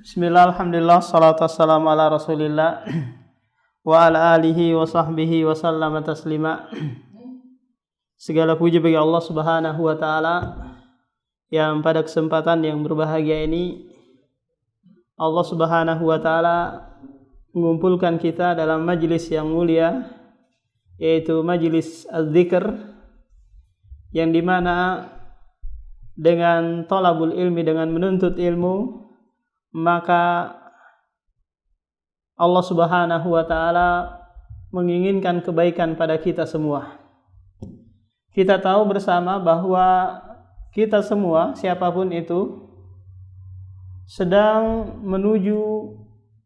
Bismillah, alhamdulillah, salatu wassalamu ala rasulillah wa ala alihi wa sahbihi wa sallama taslima. Segala puji bagi Allah subhanahu wa ta'ala yang pada kesempatan yang berbahagia ini Allah subhanahu wa ta'ala mengumpulkan kita dalam majlis yang mulia, yaitu majlis az-zikr, yang dimana dengan thalabul ilmi, dengan menuntut ilmu, maka Allah subhanahu wa ta'ala menginginkan kebaikan pada kita semua. Kita tahu bersama bahwa kita semua, siapapun itu, sedang menuju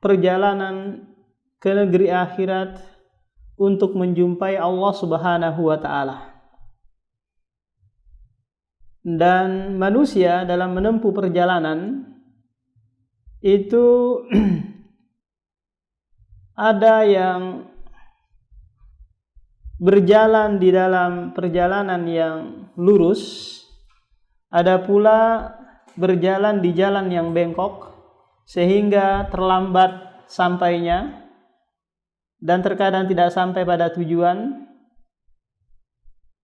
perjalanan ke negeri akhirat untuk menjumpai Allah subhanahu wa ta'ala. Dan manusia dalam menempuh perjalanan itu ada yang berjalan di dalam perjalanan yang lurus, ada pula berjalan di jalan yang bengkok sehingga terlambat sampainya dan terkadang tidak sampai pada tujuan.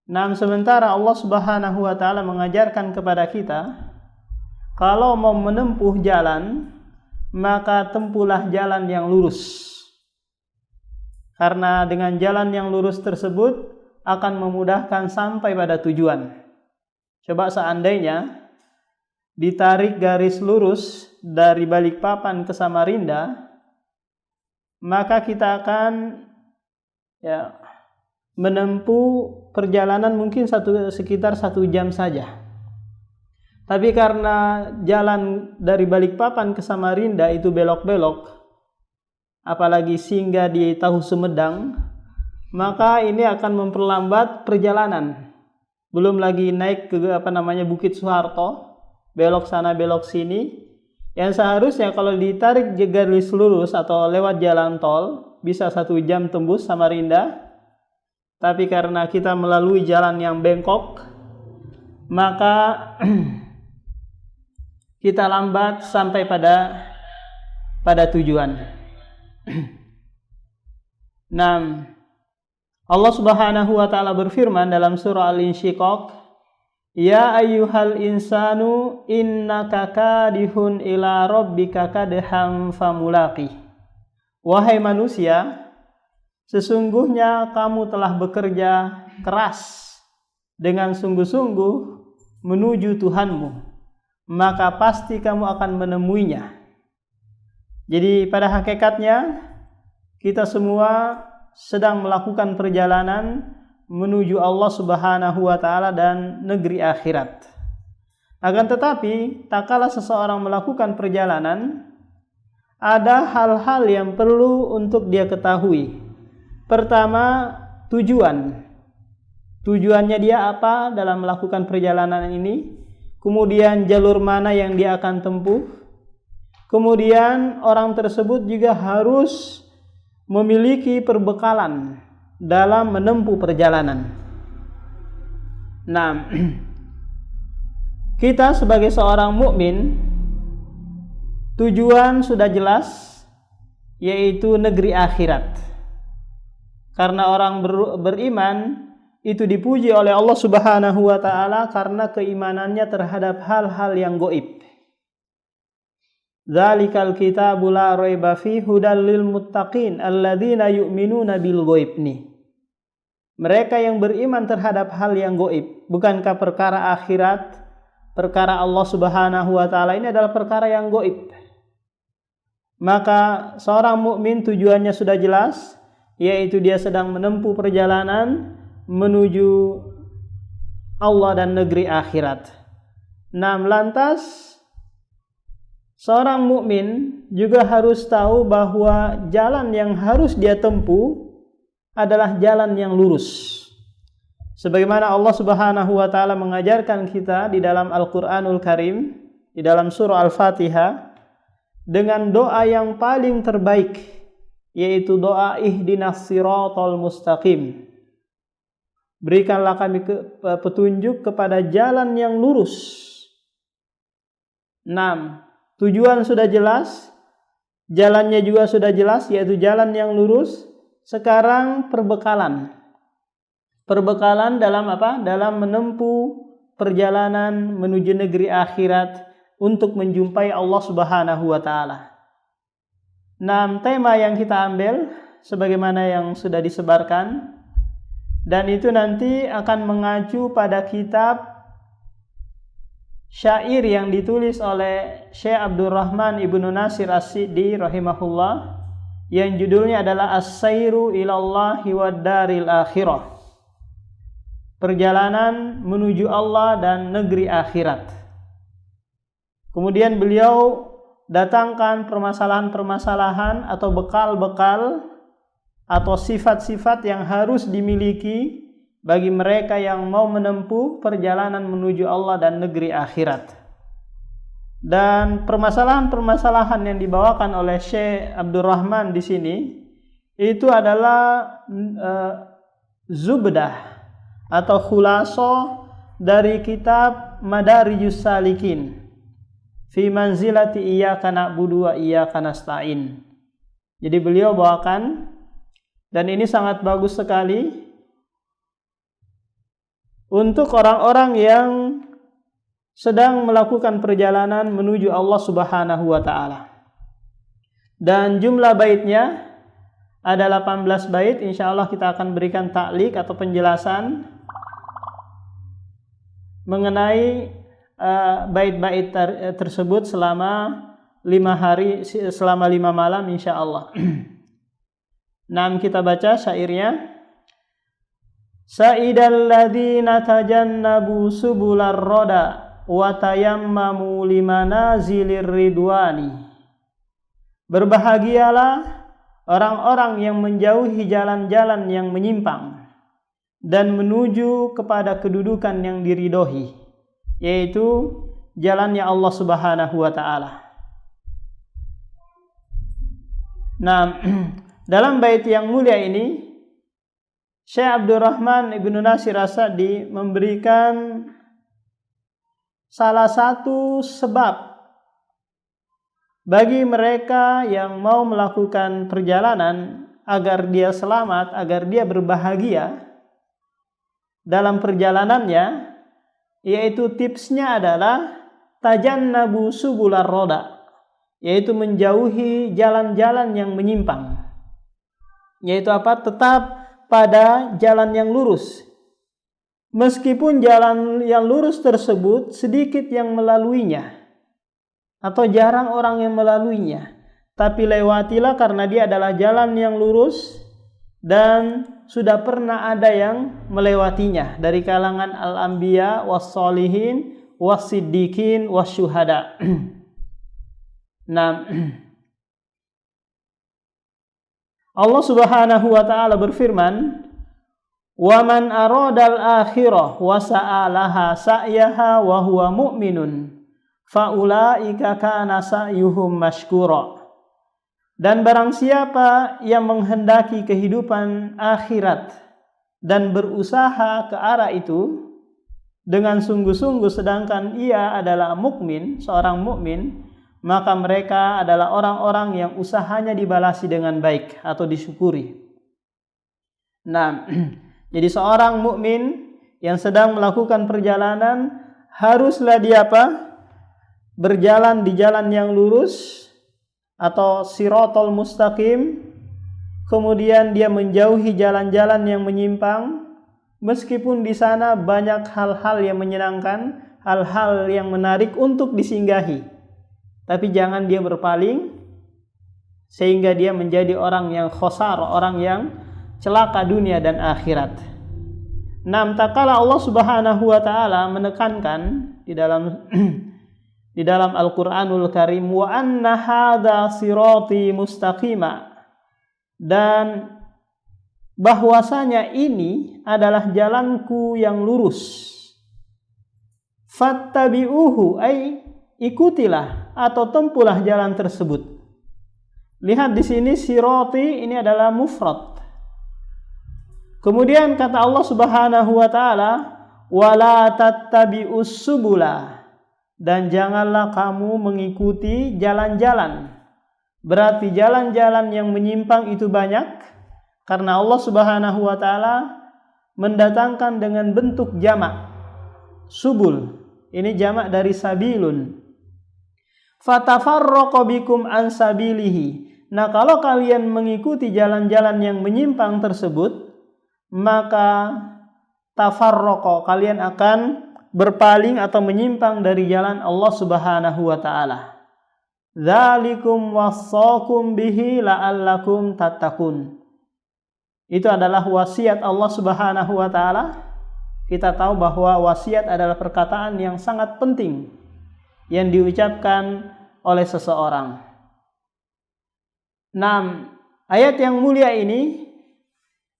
Nah, sementara Allah subhanahu wa ta'ala mengajarkan kepada kita, kalau mau menempuh jalan, maka tempuhlah jalan yang lurus. Karena dengan jalan yang lurus tersebut akan memudahkan sampai pada tujuan. Coba seandainya ditarik garis lurus dari Balikpapan ke Samarinda, maka kita akan menempuh perjalanan mungkin sekitar 1 jam saja. Tapi karena jalan dari Balikpapan ke Samarinda itu belok-belok, apalagi singgah di Tahu Sumedang, maka ini akan memperlambat perjalanan. Belum lagi naik ke Bukit Soeharto, belok sana belok sini, yang seharusnya kalau ditarik garis lurus atau lewat jalan tol bisa 1 jam tembus Samarinda. Tapi karena kita melalui jalan yang bengkok, maka kita lambat sampai pada tujuan. Nah, Allah subhanahu wa ta'ala berfirman dalam surah Al-Insyiqaq, Ya ayyuhal insanu innaka kadihun ila rabbika kadham famulaqih. Wahai manusia, sesungguhnya kamu telah bekerja keras dengan sungguh-sungguh menuju Tuhanmu, maka pasti kamu akan menemuinya. Jadi pada hakikatnya kita semua sedang melakukan perjalanan menuju Allah subhanahu wa ta'ala dan negeri akhirat. Akan tetapi, tak kala seseorang melakukan perjalanan, ada hal-hal yang perlu untuk dia ketahui. Pertama, tujuan. Tujuannya dia apa dalam melakukan perjalanan ini? Kemudian jalur mana yang dia akan tempuh. Kemudian orang tersebut juga harus memiliki perbekalan dalam menempuh perjalanan. Nah, kita sebagai seorang mukmin, tujuan sudah jelas, yaitu negeri akhirat. Karena orang beriman itu dipuji oleh Allah subhanahu wa ta'ala karena keimanannya terhadap hal-hal yang gaib. Dzalikal kitabu la raiba fihi hudal lil muttaqin alladzina yu'minuna bil ghaib nih. Mereka yang beriman terhadap hal yang gaib, bukankah perkara akhirat, perkara Allah subhanahu wa ta'ala ini adalah perkara yang gaib. Maka seorang mukmin tujuannya sudah jelas, yaitu dia sedang menempuh perjalanan menuju Allah dan negeri akhirat. Nah, lantas seorang mukmin juga harus tahu bahwa jalan yang harus dia tempuh adalah jalan yang lurus. Sebagaimana Allah subhanahu wa ta'ala mengajarkan kita di dalam Al-Quranul Karim, di dalam surah Al-Fatihah, dengan doa yang paling terbaik, yaitu doa ihdinas siratal mustaqim. Berikanlah kami petunjuk kepada jalan yang lurus. 6. tujuan sudah jelas, jalannya juga sudah jelas, yaitu jalan yang lurus. Sekarang perbekalan. Perbekalan dalam apa? Dalam menempuh perjalanan menuju negeri akhirat untuk menjumpai Allah Subhanahu wa taala. Nah, tema yang kita ambil sebagaimana yang sudah disebarkan, dan itu nanti akan mengacu pada kitab syair yang ditulis oleh Syekh Abdurrahman Ibnu Nasir As-Sidi rahimahullah, yang judulnya adalah As-Sairu ilallahi wad daril akhirah. Perjalanan menuju Allah dan negeri akhirat. Kemudian beliau datangkan permasalahan-permasalahan atau bekal-bekal atau sifat-sifat yang harus dimiliki bagi mereka yang mau menempuh perjalanan menuju Allah dan negeri akhirat. Dan permasalahan-permasalahan yang dibawakan oleh Syekh Abdurrahman di sini itu adalah zubdah atau khulaso dari kitab Madarijus Salikin fi manzilati iyyaka na'budu wa iyyaka nasta'in. Jadi beliau bawakan, dan ini sangat bagus sekali untuk orang-orang yang sedang melakukan perjalanan menuju Allah Subhanahu wa taala. Dan jumlah baitnya ada 18 bait. Insyaallah kita akan berikan ta'liq atau penjelasan mengenai bait-bait tersebut selama 5 hari, selama 5 malam insyaallah. Nah, kita baca syairnya. Sa'idal ladzina tajannabu subular roda wa tayammamu limanazilir ridwani. Berbahagialah orang-orang yang menjauhi jalan-jalan yang menyimpang dan menuju kepada kedudukan yang diridhoi, yaitu jalannya Allah Subhanahu wa taala. Nah, dalam bait yang mulia ini Syekh Abdurrahman Ibnu Nasir As-Sa'di memberikan salah satu sebab bagi mereka yang mau melakukan perjalanan agar dia selamat, agar dia berbahagia dalam perjalanannya, yaitu tipsnya adalah tajannabu subular roda, yaitu menjauhi jalan-jalan yang menyimpang. Yaitu apa? Tetap pada jalan yang lurus. Meskipun jalan yang lurus tersebut sedikit yang melaluinya atau jarang orang yang melaluinya, tapi lewatilah karena dia adalah jalan yang lurus dan sudah pernah ada yang melewatinya dari kalangan al-anbiya was-solihin was-siddiqin was-syuhada. Nah, Allah Subhanahu wa taala berfirman, "Wa man aradal akhirah wa sa'alaha sa'yaha wa huwa mu'minun faulaika kana sa'yuhum mashkura." Dan barang siapa yang menghendaki kehidupan akhirat dan berusaha ke arah itu dengan sungguh-sungguh sedangkan ia adalah mukmin, seorang mukmin, maka mereka adalah orang-orang yang usahanya dibalasi dengan baik atau disyukuri. Nah, jadi seorang mukmin yang sedang melakukan perjalanan haruslah dia apa? Berjalan di jalan yang lurus atau siratal mustaqim, kemudian dia menjauhi jalan-jalan yang menyimpang, meskipun di sana banyak hal-hal yang menyenangkan, hal-hal yang menarik untuk disinggahi, tapi jangan dia berpaling sehingga dia menjadi orang yang khosar, orang yang celaka dunia dan akhirat. Nah, tatkala Allah Subhanahu wa taala menekankan di dalam Al-Qur'anul Karim, wa anna hadza sirati mustaqima, dan bahwasanya ini adalah jalanku yang lurus. Fattabi'uhu, ay ikutilah atau tempuhlah jalan tersebut. Lihat di sini sirati ini adalah mufrad. Kemudian kata Allah Subhanahu wa taala, wala tattabi'us subula, dan janganlah kamu mengikuti jalan-jalan. Berarti jalan-jalan yang menyimpang itu banyak, karena Allah Subhanahu wa taala mendatangkan dengan bentuk jamak. Subul, ini jamak dari sabilun. Fatafarraqu bikum an sabilihi. Nah, kalau kalian mengikuti jalan-jalan yang menyimpang tersebut, maka tafarraqu, kalian akan berpaling atau menyimpang dari jalan Allah Subhanahu wa taala. Dzalikum wassaqum bihi la'allakum tattaqun. Itu adalah wasiat Allah Subhanahu wa taala. Kita tahu bahwa wasiat adalah perkataan yang sangat penting yang diucapkan oleh seseorang. 6. Ayat yang mulia ini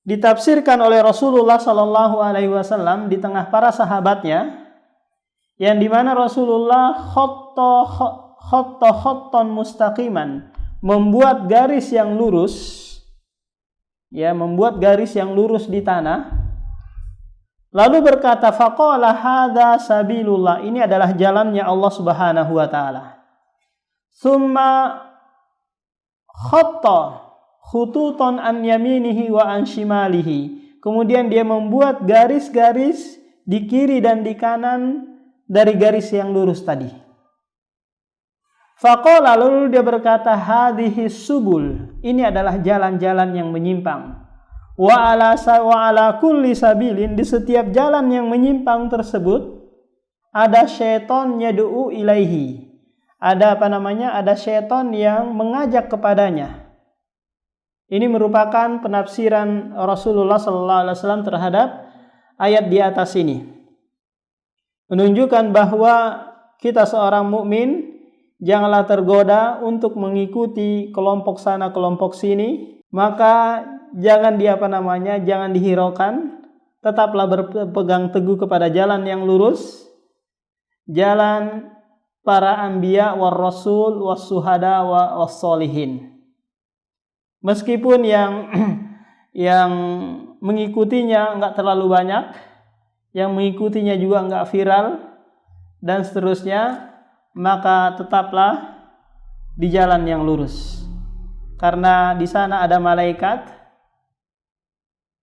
ditafsirkan oleh Rasulullah sallallahu alaihi wasallam di tengah para sahabatnya, yang dimana Rasulullah khattan mustaqiman, membuat garis yang lurus, ya, membuat garis yang lurus di tanah, lalu berkata, faqala hadza sabilullah, ini adalah jalannya Allah Subhanahu wa taala. Summa khatta khututan an yaminihi wa an shimalihi, kemudian dia membuat garis-garis di kiri dan di kanan dari garis yang lurus tadi. Faqala, lalu dia berkata, hadhihi subul, ini adalah jalan-jalan yang menyimpang. Wa ala kulli sabilin, di setiap jalan yang menyimpang tersebut ada syaitan yad'u ilaihi. Ada syaitan yang mengajak kepadanya. Ini merupakan penafsiran Rasulullah sallallahu alaihi wasallam terhadap ayat di atas ini. Menunjukkan bahwa kita seorang mukmin janganlah tergoda untuk mengikuti kelompok sana kelompok sini, maka jangan jangan dihiraukan, tetaplah berpegang teguh kepada jalan yang lurus, jalan para anbiya war rasul was suhada was solihin. Meskipun yang mengikutinya enggak terlalu banyak, yang mengikutinya juga enggak viral dan seterusnya, maka tetaplah di jalan yang lurus. Karena di sana ada malaikat.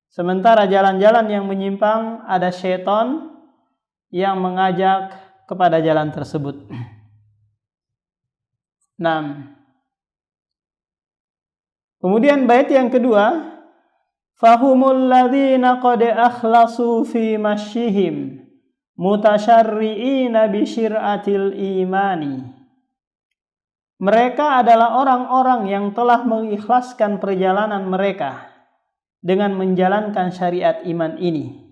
Sementara jalan-jalan yang menyimpang ada syaitan yang mengajak kepada jalan tersebut. 6. Kemudian bait yang kedua, fahumul ladzina qad akhlasu fi masyihim mutasyarri'ina bi syir'atil imani. Mereka adalah orang-orang yang telah mengikhlaskan perjalanan mereka dengan menjalankan syariat iman ini.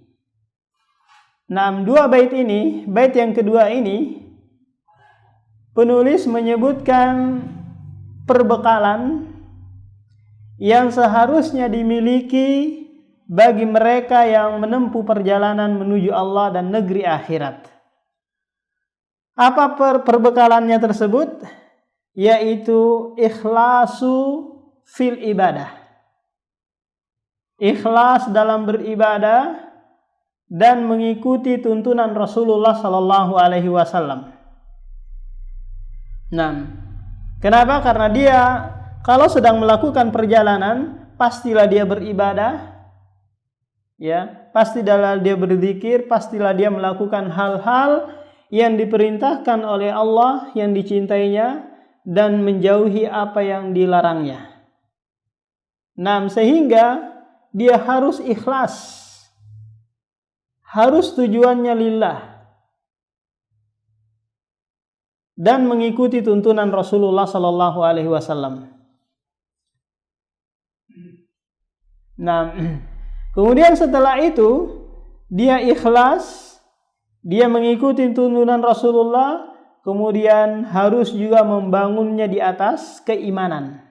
Dua bait ini, bait yang kedua ini, penulis menyebutkan perbekalan yang seharusnya dimiliki bagi mereka yang menempuh perjalanan menuju Allah dan negeri akhirat. Apa perbekalannya tersebut? Yaitu ikhlasu fil ibadah. Ikhlas dalam beribadah dan mengikuti tuntunan Rasulullah sallallahu alaihi wasallam. Kenapa? Karena dia kalau sedang melakukan perjalanan, pastilah dia beribadah, ya, pastilah dia berzikir, pastilah dia melakukan hal-hal yang diperintahkan oleh Allah, yang dicintainya, dan menjauhi apa yang dilarangnya. Sehingga dia harus ikhlas, harus tujuannya lillah, dan mengikuti tuntunan Rasulullah sallallahu alaihi wasallam. Kemudian setelah itu dia ikhlas, dia mengikuti tuntunan Rasulullah, kemudian harus juga membangunnya di atas keimanan.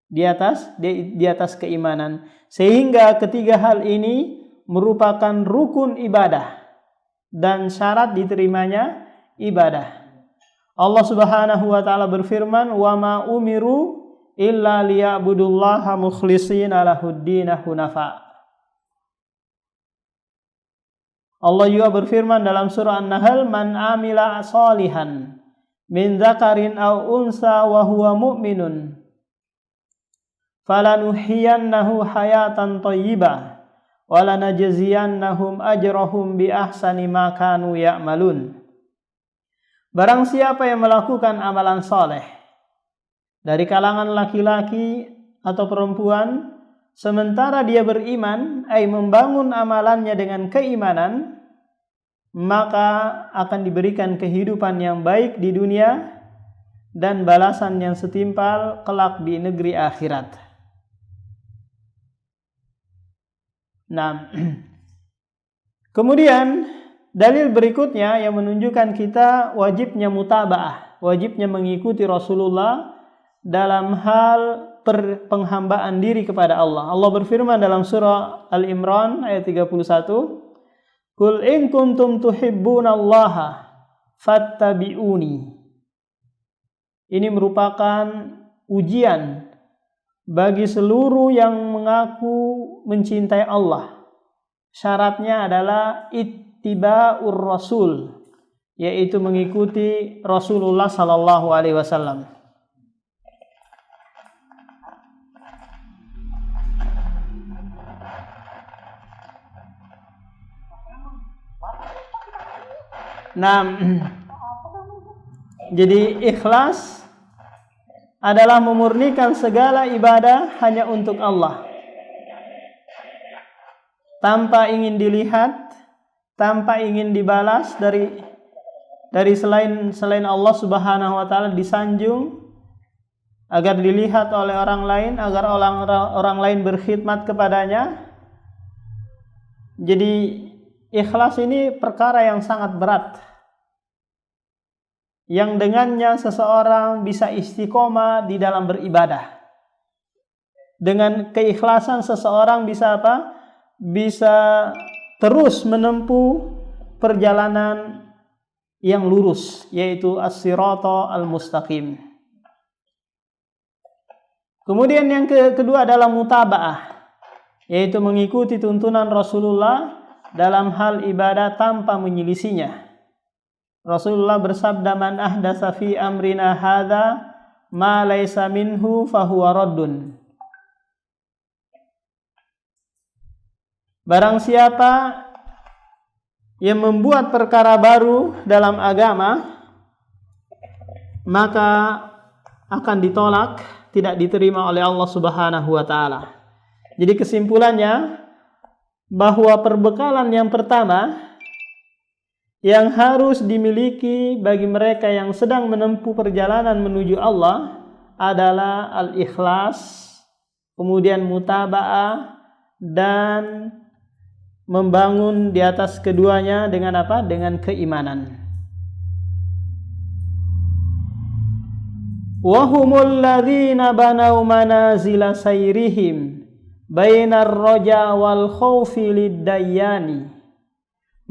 Di atas keimanan. Sehingga ketiga hal ini merupakan rukun ibadah dan syarat diterimanya ibadah. Allah Subhanahu wa taala berfirman, "Wa ma umiru illa liya'budullaha mukhlishina lahuddin hunafa." Allah juga berfirman dalam surah An-Nahl, "Man amila sholihan min dzakarin aw unsa wa huwa mu'minun falanuhyiyannahu hayatan thayyibah wa lanajziyannahum ajrahum bi ahsani ma kanu ya'malun." Barang siapa yang melakukan amalan soleh dari kalangan laki-laki atau perempuan, sementara dia beriman, membangun amalannya dengan keimanan, maka akan diberikan kehidupan yang baik di dunia dan balasan yang setimpal kelak di negeri akhirat. Nah, kemudian dalil berikutnya yang menunjukkan kita wajibnya mutaba'ah, wajibnya mengikuti Rasulullah dalam hal penghambaan diri kepada Allah. Allah berfirman dalam surah Al-Imran ayat 31, "Qul in kuntum tuhibbunallaha fattabi'uni." Ini merupakan ujian bagi seluruh yang mengaku mencintai Allah. Syaratnya adalah ittiba'ur rasul, yaitu mengikuti Rasulullah sallallahu alaihi wasallam. Nah, jadi ikhlas adalah memurnikan segala ibadah hanya untuk Allah, tanpa ingin dilihat, tanpa ingin dibalas dari selain Allah Subhanahu wa taala, disanjung agar dilihat oleh orang lain, agar orang lain berkhidmat kepadanya. Jadi ikhlas ini perkara yang sangat berat, yang dengannya seseorang bisa istiqomah di dalam beribadah. Dengan keikhlasan seseorang bisa apa? Bisa terus menempuh perjalanan yang lurus, yaitu as-sirata al-mustaqim. Kemudian yang kedua adalah mutaba'ah, yaitu mengikuti tuntunan Rasulullah dalam hal ibadah tanpa menyelisihinya. Rasulullah bersabda, "Man ahdatsa fi amrina hadza ma laysa minhu fahuwa raddun." Barang siapa yang membuat perkara baru dalam agama, maka akan ditolak, tidak diterima oleh Allah Subhanahu wa taala. Jadi kesimpulannya bahwa perbekalan yang pertama yang harus dimiliki bagi mereka yang sedang menempuh perjalanan menuju Allah adalah al-ikhlas, kemudian mutaba'ah, dan membangun di atas keduanya dengan apa? Dengan keimanan. Wa humul ladzina banau manazila sayrihim bainar roja wal khaufi liddayani.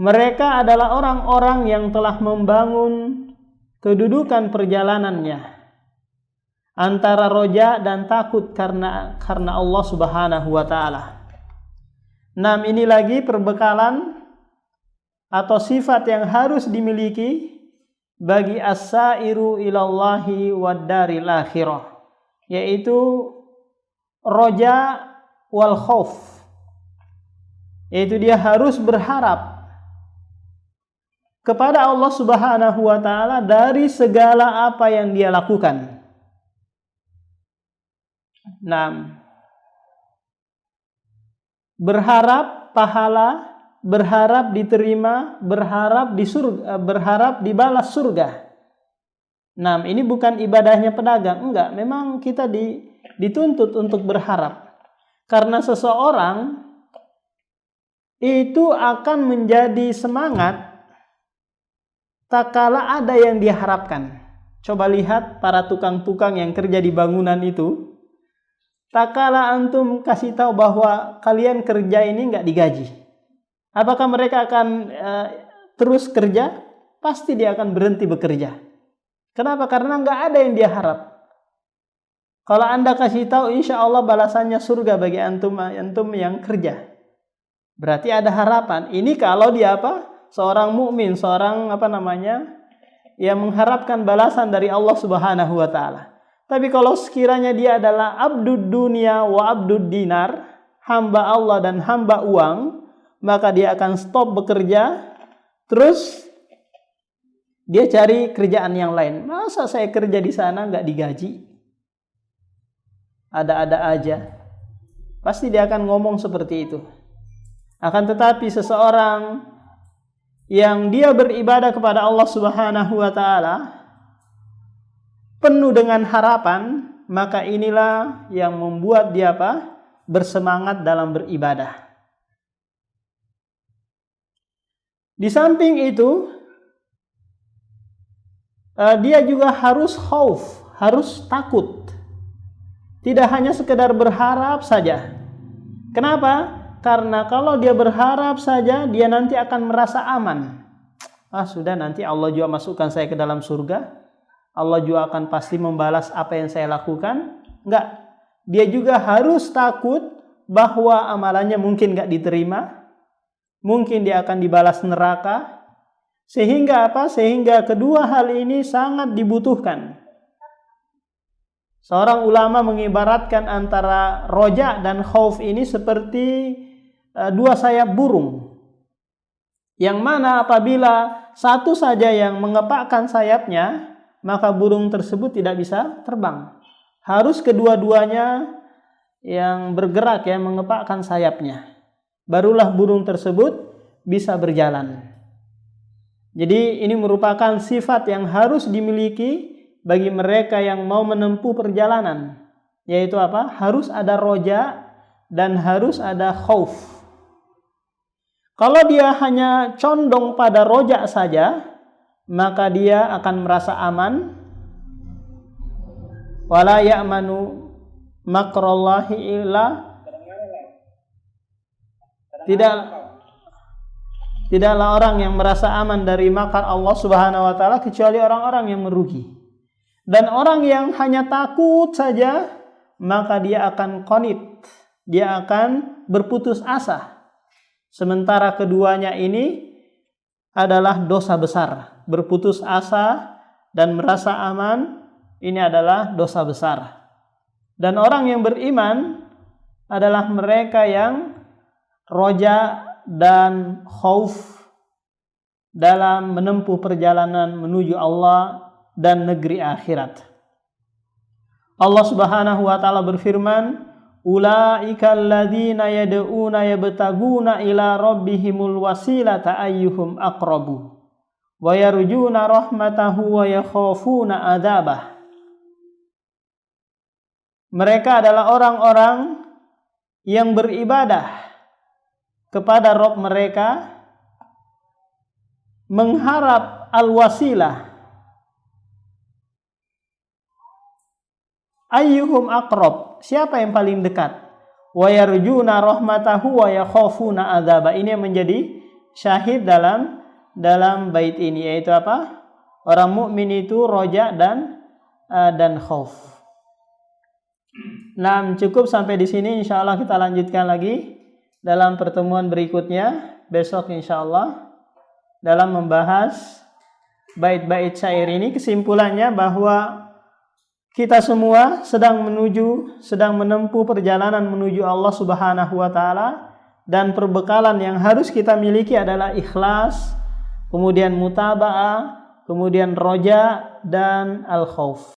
Mereka adalah orang-orang yang telah membangun kedudukan perjalanannya antara roja dan takut karena Allah Subhanahu wa taala. Ini lagi perbekalan atau sifat yang harus dimiliki bagi as-sairu ilallahi wad daril akhirah, yaitu roja wal khauf, yaitu dia harus berharap kepada Allah Subhanahu wa taala dari segala apa yang dia lakukan. Berharap pahala, berharap diterima, berharap di surga, berharap dibalas surga. Ini bukan ibadahnya pedagang, enggak. Memang kita dituntut untuk berharap. Karena seseorang itu akan menjadi semangat tak kala ada yang dia harapkan. Coba lihat para tukang-tukang yang kerja di bangunan itu. Tak kala antum kasih tahu bahwa kalian kerja ini enggak digaji, apakah mereka akan terus kerja? Pasti dia akan berhenti bekerja. Kenapa? Karena enggak ada yang dia harap. Kalau Anda kasih tahu insya Allah balasannya surga bagi antum yang kerja, berarti ada harapan. Ini kalau dia apa? seorang mukmin, seorang yang mengharapkan balasan dari Allah Subhanahu wa taala. Tapi kalau sekiranya dia adalah abdud dunia wa abdud dinar, hamba Allah dan hamba uang, maka dia akan stop bekerja, terus dia cari kerjaan yang lain. Masa saya kerja di sana nggak digaji? Ada-ada aja. Pasti dia akan ngomong seperti itu. Akan tetapi seseorang yang dia beribadah kepada Allah Subhanahu wa taala penuh dengan harapan, maka inilah yang membuat dia bersemangat dalam beribadah. Di samping itu, dia juga harus khauf, harus takut. Tidak hanya sekedar berharap saja. Kenapa? Karena kalau dia berharap saja, dia nanti akan merasa aman. Sudah, nanti Allah juga masukkan saya ke dalam surga. Allah juga akan pasti membalas apa yang saya lakukan. Enggak. Dia juga harus takut bahwa amalannya mungkin enggak diterima. Mungkin dia akan dibalas neraka. Sehingga Sehingga kedua hal ini sangat dibutuhkan. Seorang ulama mengibaratkan antara roja dan khauf ini seperti dua sayap burung. Yang mana apabila satu saja yang mengepakkan sayapnya, maka burung tersebut tidak bisa terbang. Harus kedua-duanya yang bergerak, yang mengepakkan sayapnya. Barulah burung tersebut bisa berjalan. Jadi ini merupakan sifat yang harus dimiliki bagi mereka yang mau menempuh perjalanan. Yaitu harus ada roja dan harus ada khauf. Kalau dia hanya condong pada roja saja, maka dia akan merasa aman. Wala ya'manu makrallahi illa, tidaklah orang yang merasa aman dari makar Allah Subhanahu wa taala kecuali orang-orang yang merugi. Dan orang yang hanya takut saja, maka dia akan qanit, dia akan berputus asa. Sementara keduanya ini adalah dosa besar. Berputus asa dan merasa aman, ini adalah dosa besar. Dan orang yang beriman adalah mereka yang roja dan khauf dalam menempuh perjalanan menuju Allah dan negeri akhirat. Allah Subhanahu wa taala berfirman, ulaika alladzina yad'una yabtaguna ila rabbihimul wasilata ayyuhum aqrabu wa yarjuna rahmatahu wa yakhafuna adzabah. Mereka adalah orang-orang yang beribadah kepada Rabb mereka, mengharap al-wasilah. Ayyuhum aqrab, siapa yang paling dekat? Wa yarjuna rahmatahu wa yakhafuna adzaba. Ini yang menjadi syahid dalam bait ini, yaitu Orang mukmin itu roja dan khauf. Nah, cukup sampai di sini. Insyaallah kita lanjutkan lagi dalam pertemuan berikutnya besok insyaallah dalam membahas bait-bait syair ini. Kesimpulannya bahwa kita semua sedang menempuh perjalanan menuju Allah Subhanahu wa taala, dan perbekalan yang harus kita miliki adalah ikhlas, kemudian mutaba'ah, kemudian roja dan al-khauf.